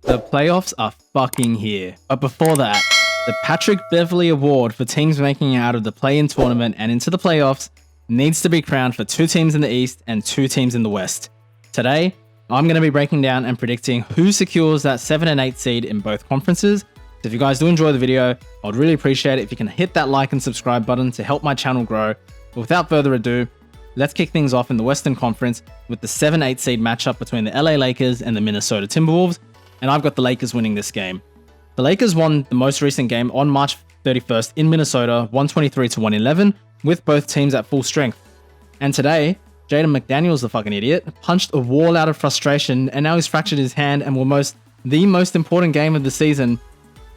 The playoffs are fucking here. But before that, the Patrick Beverley Award for teams making it out of the play-in tournament and into the playoffs needs to be crowned for 2 teams in the East and 2 teams in the West. Today, I'm going to be breaking down and predicting who secures that 7 and 8 seed in both conferences. So if you guys do enjoy the video, I'd really appreciate it if you can hit that like and subscribe button to help my channel grow. But without further ado, let's kick things off in the Western Conference with the 7-8 seed matchup between the LA Lakers and the Minnesota Timberwolves, and I've got the Lakers winning this game. The Lakers won the most recent game on March 31st in Minnesota, 123-111, with both teams at full strength. And today, Jaden McDaniels, the fucking idiot, punched a wall out of frustration, and now he's fractured his hand and will the most important game of the season,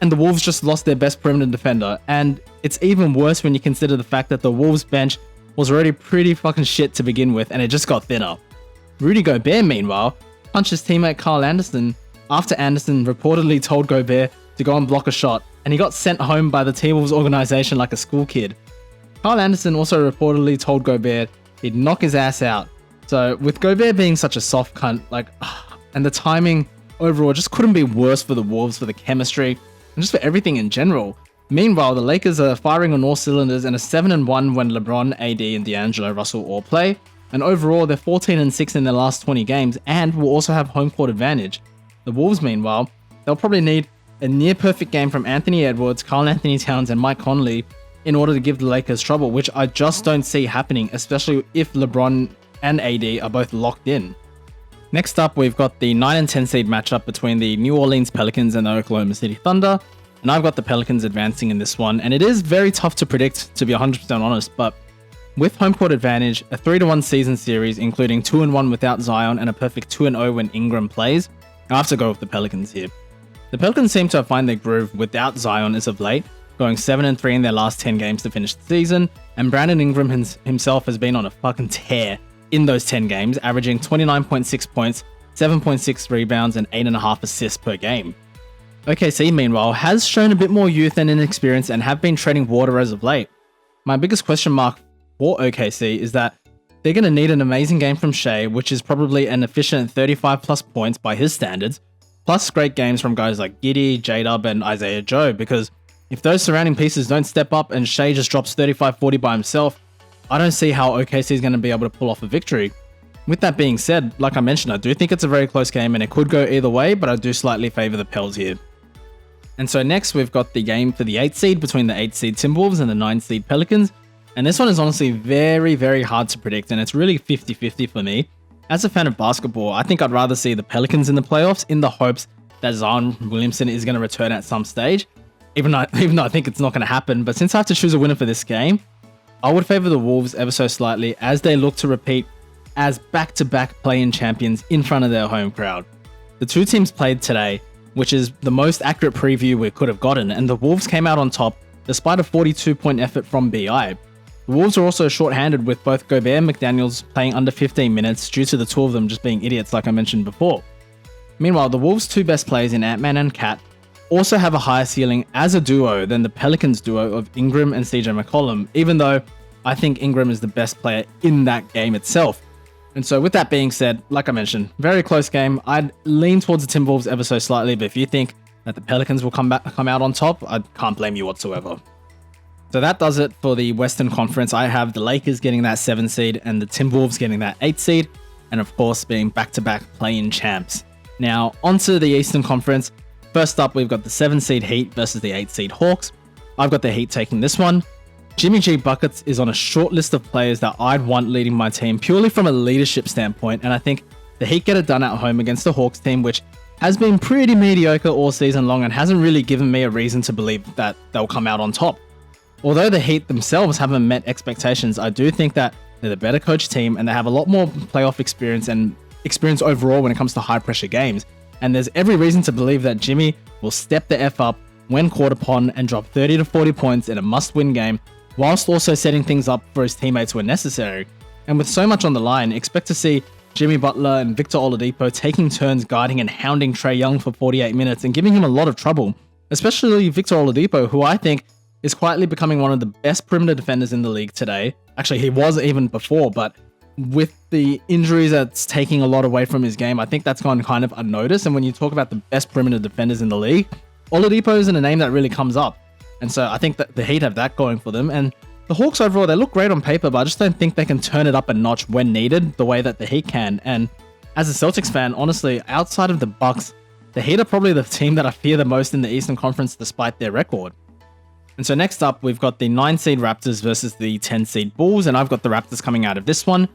and the Wolves just lost their best perimeter defender. And it's even worse when you consider the fact that the Wolves bench was already pretty fucking shit to begin with, and it just got thinner. Rudy Gobert, meanwhile, punched his teammate Kyle Anderson after Anderson reportedly told Gobert to go and block a shot, and he got sent home by the Timberwolves organization like a school kid. Kyle Anderson also reportedly told Gobert he'd knock his ass out. So with Gobert being such a soft cunt, and the timing overall just couldn't be worse for the Wolves, for the chemistry, and just for everything in general. Meanwhile, the Lakers are firing on all cylinders and are 7-1 when LeBron, AD, and D'Angelo Russell all play. And overall, they're 14-6 in their last 20 games and will also have home court advantage. The Wolves, meanwhile, they'll probably need a near-perfect game from Anthony Edwards, Karl-Anthony Towns, and Mike Conley in order to give the Lakers trouble, which I just don't see happening, especially if LeBron and AD are both locked in. Next up, we've got the 9 and 10 seed matchup between the New Orleans Pelicans and the Oklahoma City Thunder, and I've got the Pelicans advancing in this one, and it is very tough to predict, to be 100% honest, but with home court advantage, a 3-1 season series, including 2-1 without Zion and a perfect 2-0 when Ingram plays, I have to go with the Pelicans here. The Pelicans seem to have found their groove without Zion as of late, going 7-3 in their last 10 games to finish the season, and Brandon Ingram himself has been on a fucking tear in those 10 games, averaging 29.6 points, 7.6 rebounds, and 8.5 assists per game. OKC, meanwhile, has shown a bit more youth and inexperience and have been treading water as of late. My biggest question mark for OKC is that they're going to need an amazing game from Shea, which is probably an efficient 35 plus points by his standards, plus great games from guys like Giddey, J-Dub, and Isaiah Joe, because if those surrounding pieces don't step up and Shea just drops 35-40 by himself, I don't see how OKC is going to be able to pull off a victory. With that being said, like I mentioned, I do think it's a very close game and it could go either way, but I do slightly favor the Pels here. And so next, we've got the game for the 8 seed between the 8 seed Timberwolves and the 9 seed Pelicans. And this one is honestly very, very hard to predict, and it's really 50-50 for me. As a fan of basketball, I think I'd rather see the Pelicans in the playoffs in the hopes that Zion Williamson is going to return at some stage, even though I think it's not going to happen. But since I have to choose a winner for this game, I would favor the Wolves ever so slightly as they look to repeat as back-to-back play-in champions in front of their home crowd. The two teams played today, which is the most accurate preview we could have gotten, and the Wolves came out on top despite a 42-point effort from BI. The Wolves are also short-handed with both Gobert and McDaniels playing under 15 minutes due to the two of them just being idiots like I mentioned before. Meanwhile, the Wolves' 2 best players in Ant-Man and Cat also have a higher ceiling as a duo than the Pelicans duo of Ingram and CJ McCollum, even though I think Ingram is the best player in that game itself. And so with that being said, like I mentioned, very close game. I'd lean towards the Timberwolves ever so slightly, but if you think that the Pelicans will come out on top, I can't blame you whatsoever. So that does it for the Western Conference. I have the Lakers getting that 7 seed and the Timberwolves getting that 8 seed, and of course being back-to-back play-in champs. Now onto the Eastern Conference. First up, we've got the 7 seed Heat versus the 8 seed Hawks. I've got the Heat taking this one. Jimmy G Buckets is on a short list of players that I'd want leading my team purely from a leadership standpoint, and I think the Heat get it done at home against the Hawks team, which has been pretty mediocre all season long and hasn't really given me a reason to believe that they'll come out on top. Although the Heat themselves haven't met expectations, I do think that they're the better coach team and they have a lot more playoff experience and experience overall when it comes to high pressure games. And there's every reason to believe that Jimmy will step the F up when called upon and drop 30 to 40 points in a must-win game, whilst also setting things up for his teammates when necessary. And with so much on the line, expect to see Jimmy Butler and Victor Oladipo taking turns guarding and hounding Trae Young for 48 minutes and giving him a lot of trouble, especially Victor Oladipo, who I think is quietly becoming one of the best perimeter defenders in the league today. Actually, he was even before, but with the injuries that's taking a lot away from his game, I think that's gone kind of unnoticed. And when you talk about the best perimeter defenders in the league, Oladipo isn't a name that really comes up. And so I think that the Heat have that going for them. And the Hawks overall, they look great on paper, but I just don't think they can turn it up a notch when needed the way that the Heat can. And as a Celtics fan, honestly, outside of the Bucks, the Heat are probably the team that I fear the most in the Eastern Conference despite their record. And so next up, we've got the 9 seed Raptors versus the 10 seed Bulls, and I've got the Raptors coming out of this one.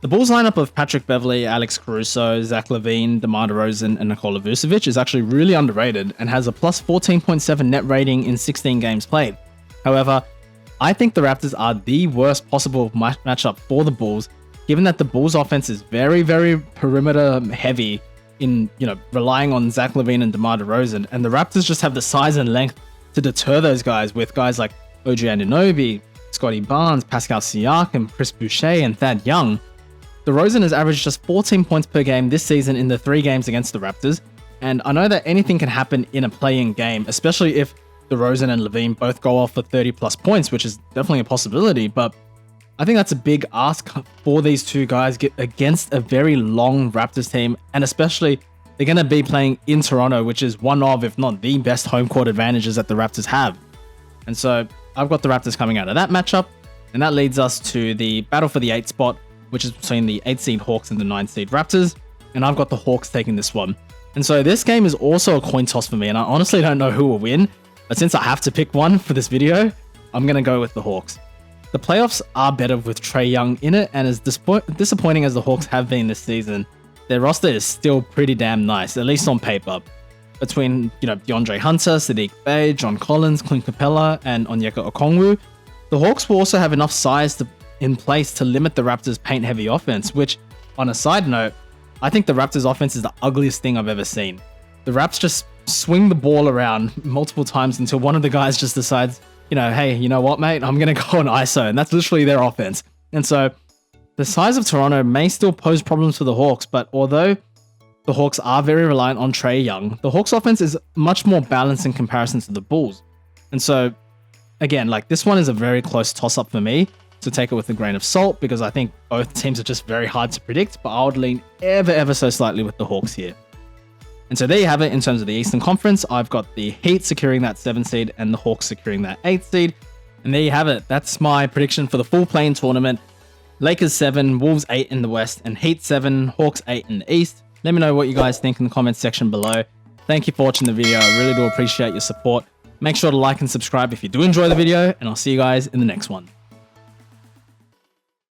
The Bulls lineup of Patrick Beverley, Alex Caruso, Zach LaVine, DeMar DeRozan, and Nikola Vucevic is actually really underrated and has a plus 14.7 net rating in 16 games played. However, I think the Raptors are the worst possible matchup for the Bulls, given that the Bulls offense is very, very perimeter heavy in, relying on Zach LaVine and DeMar DeRozan, and the Raptors just have the size and length to deter those guys with guys like OG Anunoby, Scotty Barnes, Pascal Siakam, Chris Boucher, and Thad Young. DeRozan has averaged just 14 points per game this season in the 3 games against the Raptors, and I know that anything can happen in a play-in game, especially if DeRozan and LaVine both go off for 30 plus points, which is definitely a possibility, but I think that's a big ask for these two guys against a very long Raptors team, and especially they're going to be playing in Toronto, which is one of, if not the best home court advantages that the Raptors have. And so I've got the Raptors coming out of that matchup, and that leads us to the battle for the 8th spot, which is between the 8 seed Hawks and the 9 seed Raptors, and I've got the Hawks taking this one. And so this game is also a coin toss for me, and I honestly don't know who will win, but since I have to pick one for this video, I'm going to go with the Hawks. The playoffs are better with Trae Young in it, and as disappointing as the Hawks have been this season, their roster is still pretty damn nice, at least on paper. Between, DeAndre Hunter, Sadiq Bey, John Collins, Clint Capella, and Onyeka Okongwu, the Hawks will also have enough size in place to limit the Raptors' paint-heavy offense, which, on a side note, I think the Raptors' offense is the ugliest thing I've ever seen. The Raps just swing the ball around multiple times until one of the guys just decides, hey, you know what, mate? I'm going to go on ISO, and that's literally their offense. And so the size of Toronto may still pose problems for the Hawks, but although the Hawks are very reliant on Trae Young, the Hawks' offense is much more balanced in comparison to the Bulls. And so, again, this one is a very close toss-up for me, to take it with a grain of salt, because I think both teams are just very hard to predict, but I would lean ever so slightly with the Hawks here. And so there you have it in terms of the Eastern Conference. I've got the Heat securing that 7 seed and the Hawks securing that 8 seed. And there you have it. That's my prediction for the full play-in tournament. Lakers 7, Wolves 8 in the West, and Heat 7, Hawks 8 in the East. Let me know what you guys think in the comments section below. Thank you for watching the video. I really do appreciate your support. Make sure to like and subscribe if you do enjoy the video, and I'll see you guys in the next one.